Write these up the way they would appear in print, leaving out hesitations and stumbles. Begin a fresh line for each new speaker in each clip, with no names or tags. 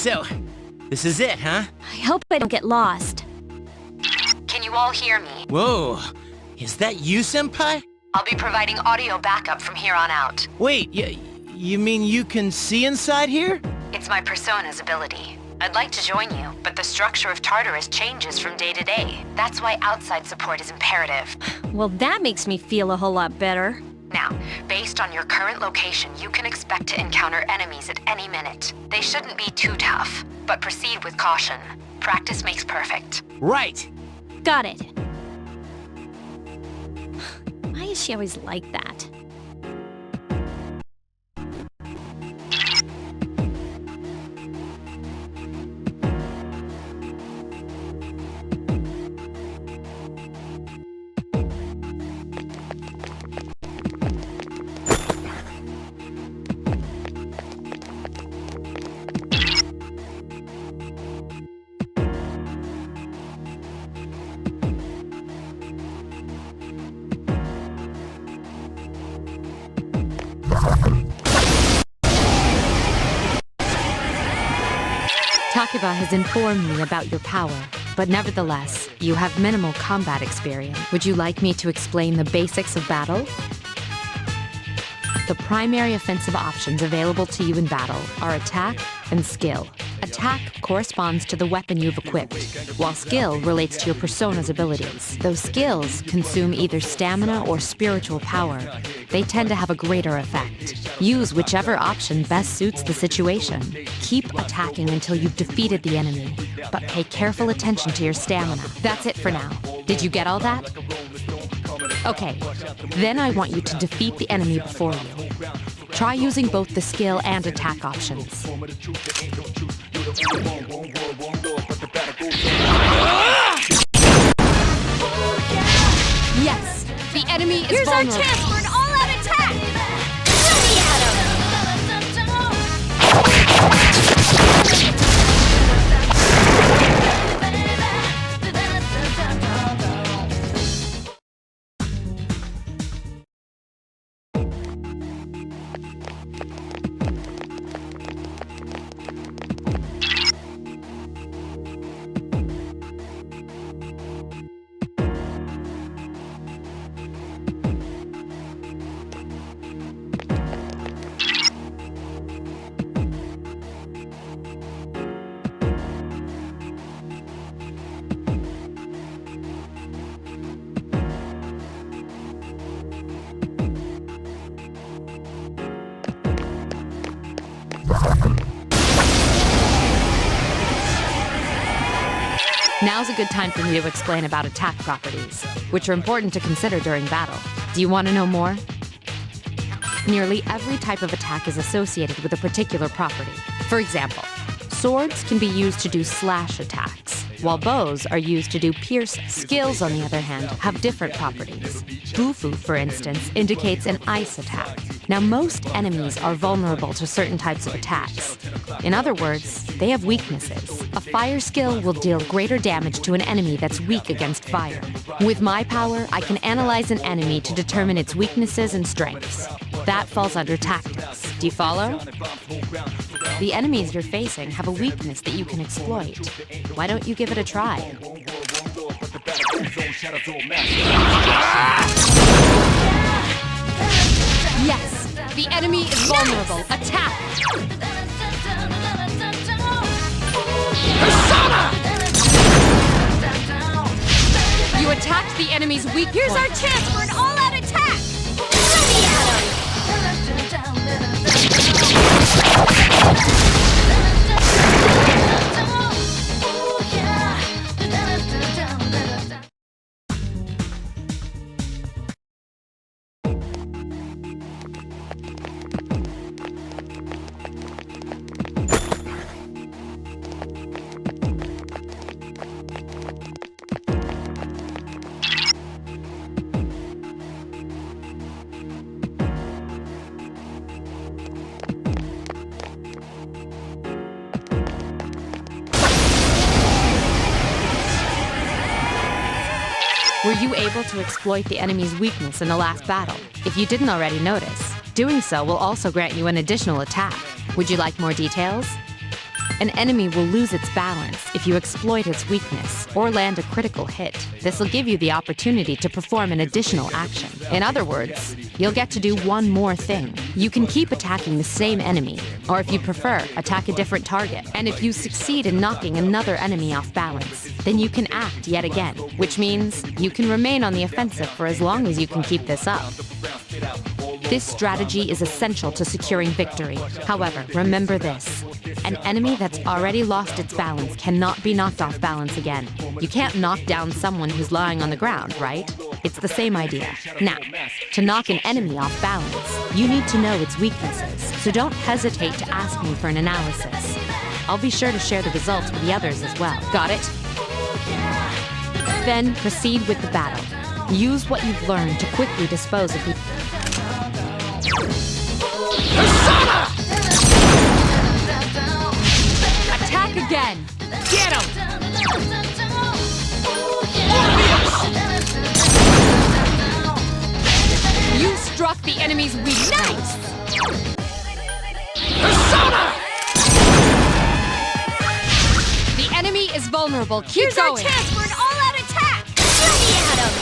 So, this is it, huh?
I hope I don't get lost.
Can you all hear me?
Whoa, is that you, Senpai?
I'll be providing audio backup from here on out.
Wait, you mean you can see inside here?
It's my persona's ability. I'd like to join you, but the structure of Tartarus changes from day to day. That's why outside support is imperative.
Well, that makes me feel a whole lot better.
Now, based on your current location, you can expect to encounter enemies at any minute. They shouldn't be too tough, but proceed with caution. Practice makes perfect.
Right.
Got it. Why is she always like that?
Takiba has informed me about your power, but nevertheless, you have minimal combat experience. Would you like me to explain the basics of battle? The primary offensive options available to you in battle are attack and skill. Attack corresponds to the weapon you've equipped, while skill relates to your persona's abilities. Those skills consume either stamina or spiritual power. They tend to have a greater effect. Use whichever option best suits the situation. Keep attacking until you've defeated the enemy, but pay careful attention to your stamina. That's it for now. Did you get all that? Okay, then I want you to defeat the enemy before you. Try using both the skill and attack options. Yes, the enemy is
Here's
vulnerable.
our chance for an all-out attack! Really at him!
Now's a good time for me to explain about attack properties, which are important to consider during battle. Do you want to know more? Nearly every type of attack is associated with a particular property. For example, swords can be used to do slash attacks, while bows are used to do pierce. Skills, on the other hand, have different properties. Bufu, for instance, indicates an ice attack. Now, most enemies are vulnerable to certain types of attacks. In other words, they have weaknesses. A fire skill will deal greater damage to an enemy that's weak against fire. With my power, I can analyze an enemy to determine its weaknesses and strengths. That falls under tactics. Do you follow? The enemies you're facing have a weakness that you can exploit. Why don't you give it a try? Yes, the enemy is vulnerable. Attack!
Persona!
You attacked the enemy's weak point.
Here's our chance for an all-out attack! Really at him!
Were you able to exploit the enemy's weakness in the last battle? If you didn't already notice, doing so will also grant you an additional attack. Would you like more details? An enemy will lose its balance if you exploit its weakness or land a critical hit. This will give you the opportunity to perform an additional action. In other words, you'll get to do one more thing. You can keep attacking the same enemy, or if you prefer, attack a different target. And if you succeed in knocking another enemy off balance, then you can act yet again, which means you can remain on the offensive for as long as you can keep this up. This strategy is essential to securing victory. However, remember this. An enemy that's already lost its balance cannot be knocked off balance again. You can't knock down someone who's lying on the ground, right? It's the same idea. Now, to knock an enemy off balance, you need to know its weaknesses, so don't hesitate to ask me for an analysis. I'll be sure to share the results with the others as well. Got it? Then proceed with the battle. Use what you've learned to quickly dispose of the... Attack again!
Get him!
You struck the enemy's weak. Nice! The enemy is vulnerable. Keep
Here's our
going.
chance for an all-out attack! Ready, Adam!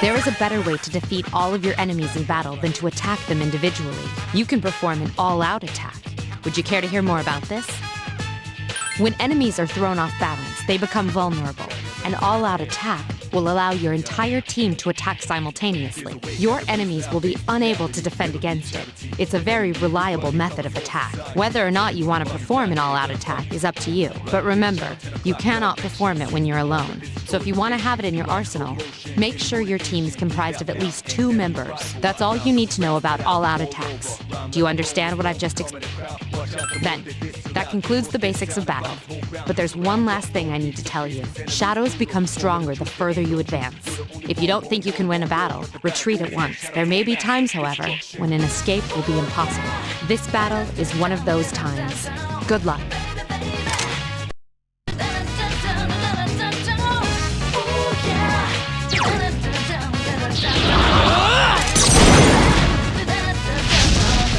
There is a better way to defeat all of your enemies in battle than to attack them individually. You can perform an all-out attack. Would you care to hear more about this? When enemies are thrown off balance, they become vulnerable. An all-out attack will allow your entire team to attack simultaneously. Your enemies will be unable to defend against it. It's a very reliable method of attack. Whether or not you want to perform an all-out attack is up to you. But remember, you cannot perform it when you're alone. So if you want to have it in your arsenal, make sure your team is comprised of at least 2 members. That's all you need to know about all-out attacks. Do you understand what I've just explained? Then, that concludes the basics of battle. But there's one last thing I need to tell you. Shadows become stronger the further you advance. If you don't think you can win a battle, retreat at once. There may be times, however, when an escape will be impossible. This battle is one of those times. Good luck.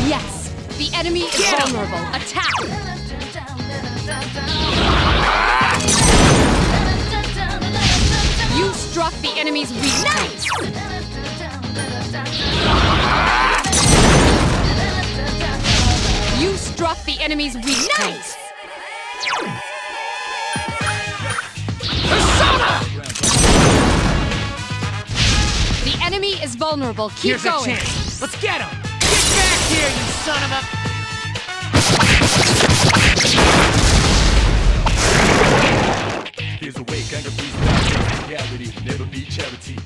Yes, the enemy is vulnerable. Attack! You struck the enemy's weak. Nice! You struck off the enemy's weak points. The enemy is vulnerable. Keep going.
Here's a chance. Let's get him! Get back here, you son of a...
There's a way, kind of freestyle, reality, never be charity.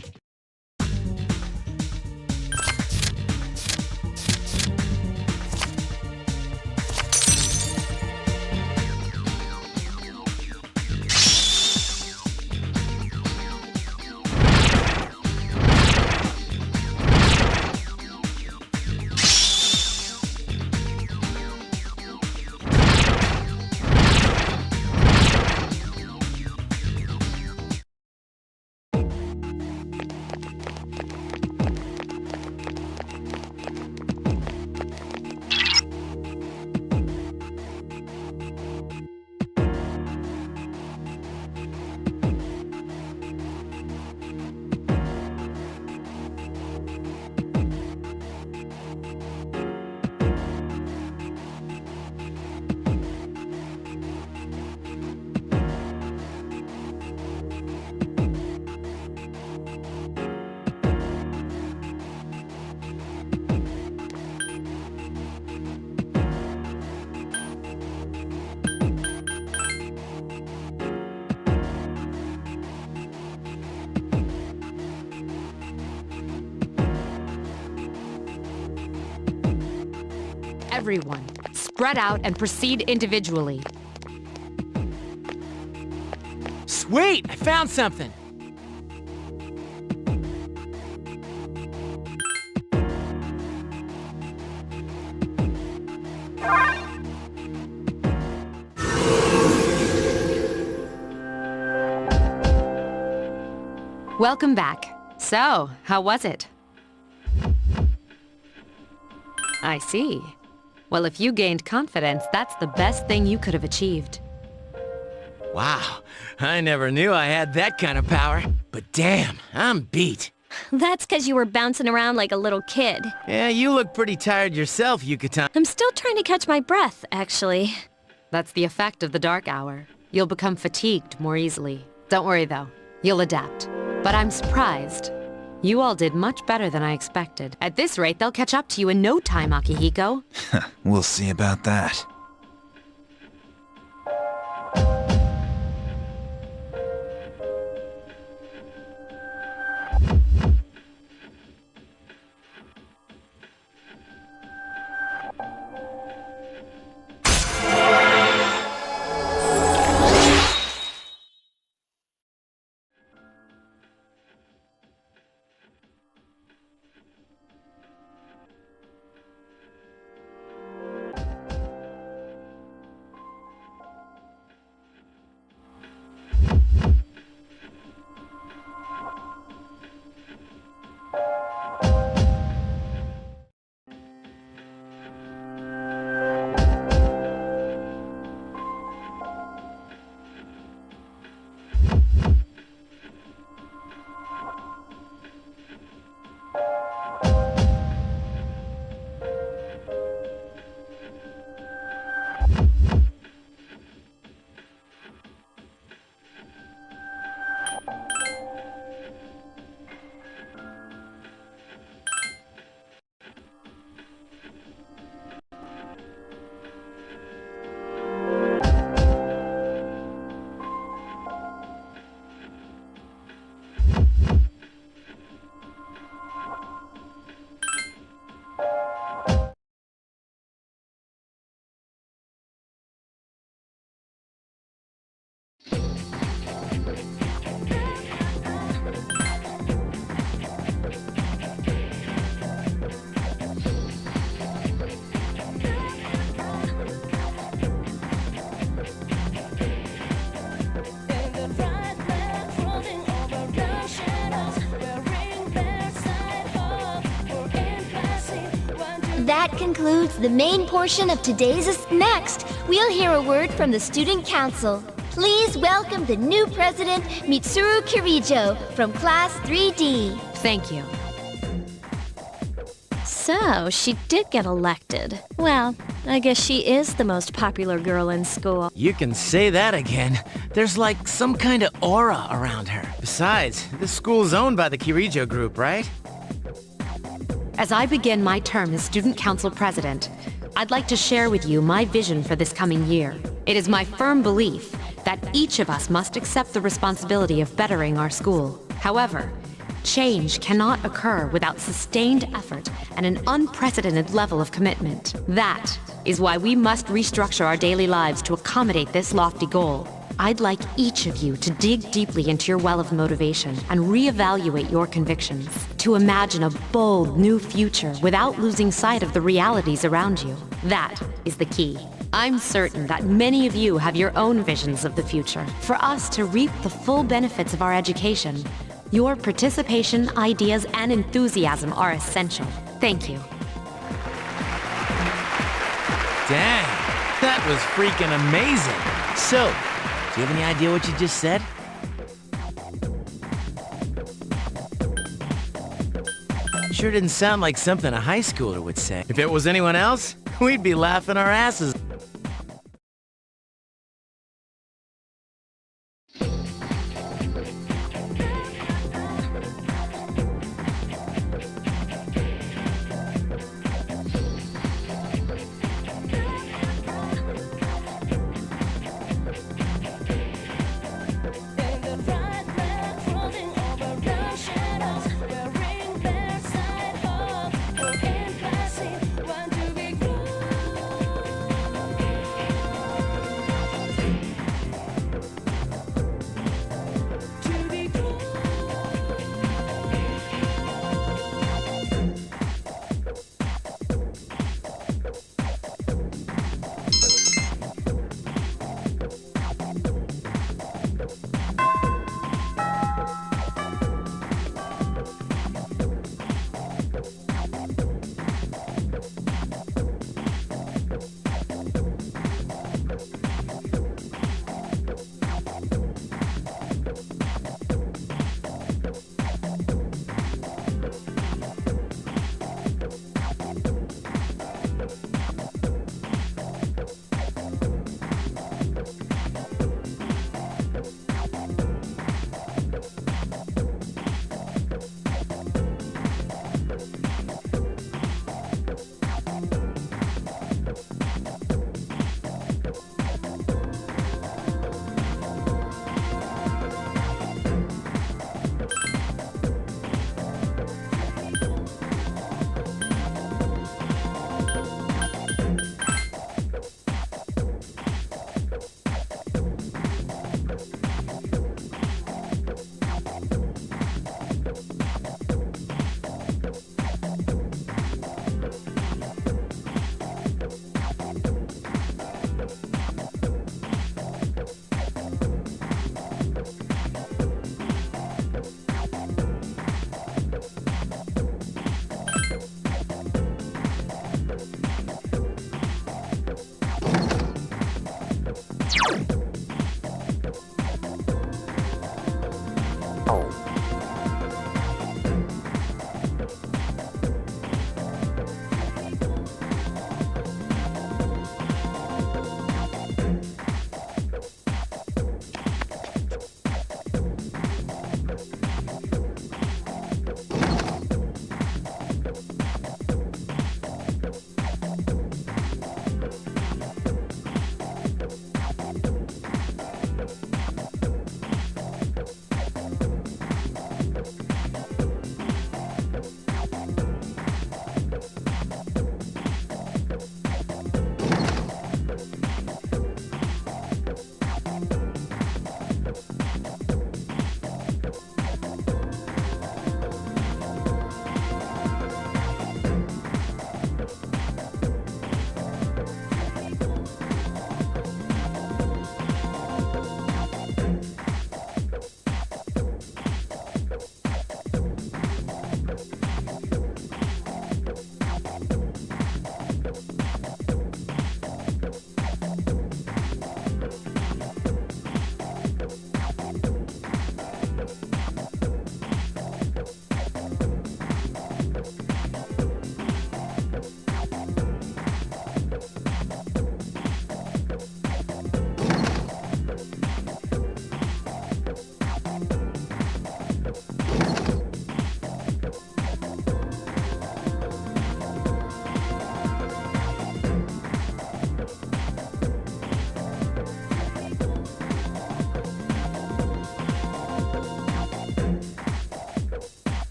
Everyone, spread out and proceed individually.
Sweet! I found something!
Welcome back. So, how was it? I see. Well, if you gained confidence, that's the best thing you could have achieved.
Wow, I never knew I had that kind of power. But damn, I'm beat.
That's because you were bouncing around like a little kid.
Yeah, you look pretty tired yourself, Yucatan.
I'm still trying to catch my breath, actually.
That's the effect of the dark hour. You'll become fatigued more easily. Don't worry, though. You'll adapt. But I'm surprised. You all did much better than I expected. At this rate, they'll catch up to you in no time, Akihiko.
We'll see about that.
That concludes the main portion of today's. Next, we'll hear a word from the Student Council. Please welcome the new president, Mitsuru Kirijo, from Class 3D.
Thank you.
So, she did get elected. Well,
I guess she is the most popular girl in school.
You can say that again. There's like some kind of aura around her. Besides, this school's owned by the Kirijo group, right?
As I begin my term as Student Council President, I'd like to share with you my vision for this coming year. It is my firm belief that each of us must accept the responsibility of bettering our school. However, change cannot occur without sustained effort and an unprecedented level of commitment. That is why we must restructure our daily lives to accommodate this lofty goal. I'd like each of you to dig deeply into your well of motivation and reevaluate your convictions, to imagine a bold new future without losing sight of the realities around you. That is the key. I'm certain that many of you have your own visions of the future. For us to reap the full benefits of our education, your participation, ideas, and enthusiasm are essential. Thank you.
Dang, that was freaking amazing. So, do you have any idea what you just said? Sure didn't sound like something a high schooler would say. If it was anyone else, we'd be laughing our asses.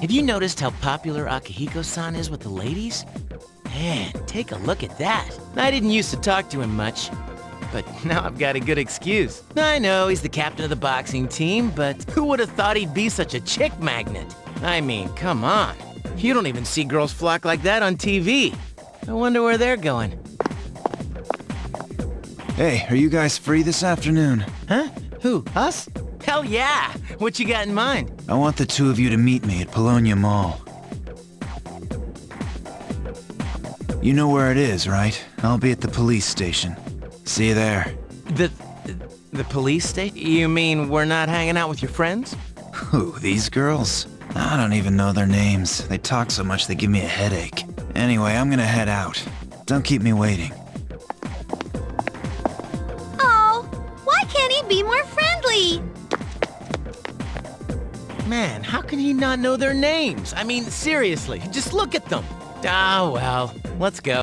Have you noticed how popular Akihiko-san is with the ladies? Man, take a look at that. I didn't used to talk to him much, but now I've got a good excuse. I know he's the captain of the boxing team, but who would have thought he'd be such a chick magnet? I mean, come on. You don't even see girls flock like that on TV. I wonder where they're going.
Hey, are you guys free this afternoon?
Huh? Who, us? Hell yeah! What you got in mind?
I want the two of you to meet me at Polonia Mall. You know where it is, right? I'll be at the police station. See you there.
The police station? You mean we're not hanging out with your friends?
Who, these girls? I don't even know their names. They talk so much they give me a headache. Anyway, I'm gonna head out. Don't keep me waiting.
Oh, why can't he be more friendly?
Man, how can he not know their names? I mean, seriously, just look at them. Ah, well, let's go.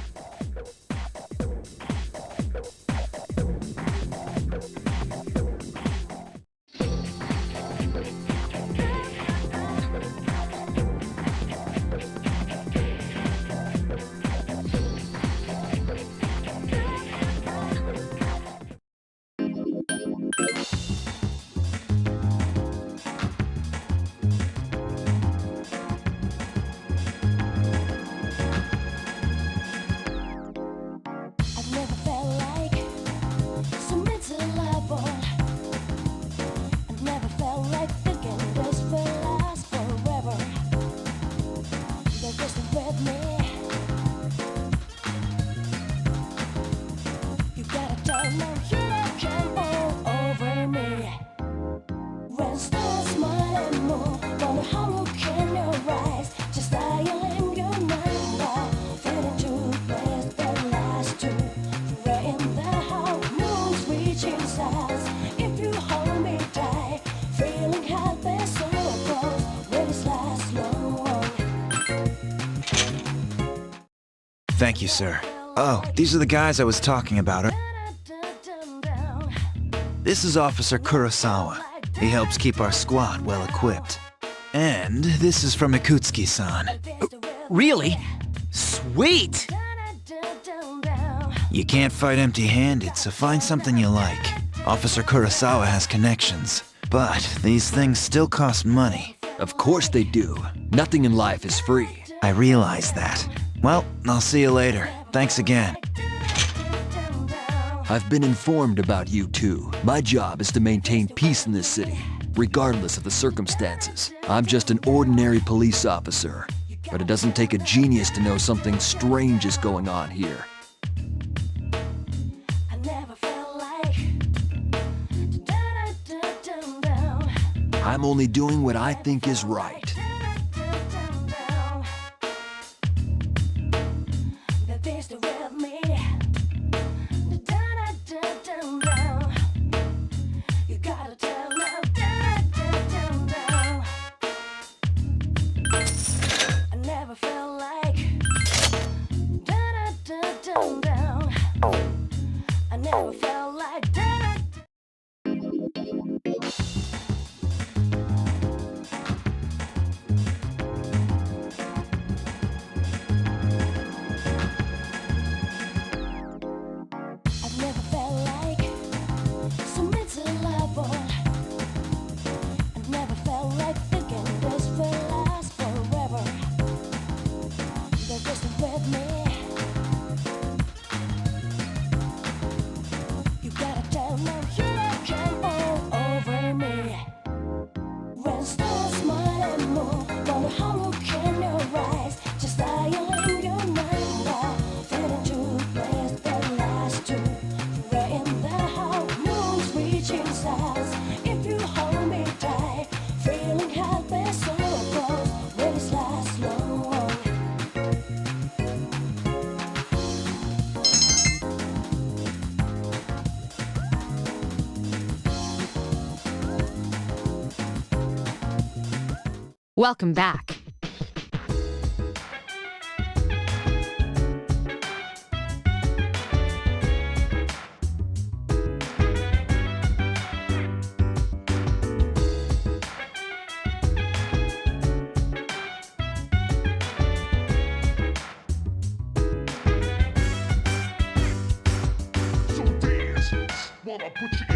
I've never felt like so miserable. I've never felt like thinking this will last forever. They're just with me. You gotta tell them you come all over me. When stars smile and move, wonder how look in your eyes. Just dial in your number, fit into place that lasts to right in the house. Moon's reaching stars. If you hold me tight, feeling happy so close, will this last long?
Thank you, sir. Oh, these are the guys I was talking about. This is Officer Kurosawa. He helps keep our squad well equipped. And this is from Ikutsuki-san.
Really? Sweet!
You can't fight empty-handed, so find something you like. Officer Kurosawa has connections, but these things still cost money.
Of course they do. Nothing in life is free.
I realize that. Well, I'll see you later. Thanks again.
I've been informed about you two. My job is to maintain peace in this city, regardless of the circumstances. I'm just an ordinary police officer, but it doesn't take a genius to know something strange is going on here.
I never felt like
I'm only doing what I think is right.
that they still with me. You gotta tell them. I never felt like I never felt like I've never felt like so miserable. I've never felt like thinking this will last forever. They're just with me. You gotta tell them you come all over me. When stars smile and move, wonder how look in your eyes. Just dial in your number, fit into place that lasts to right in the house. Moon's reaching stars. If you hold me tight, feeling happy so close, will this last long?
Welcome back.
I'll put you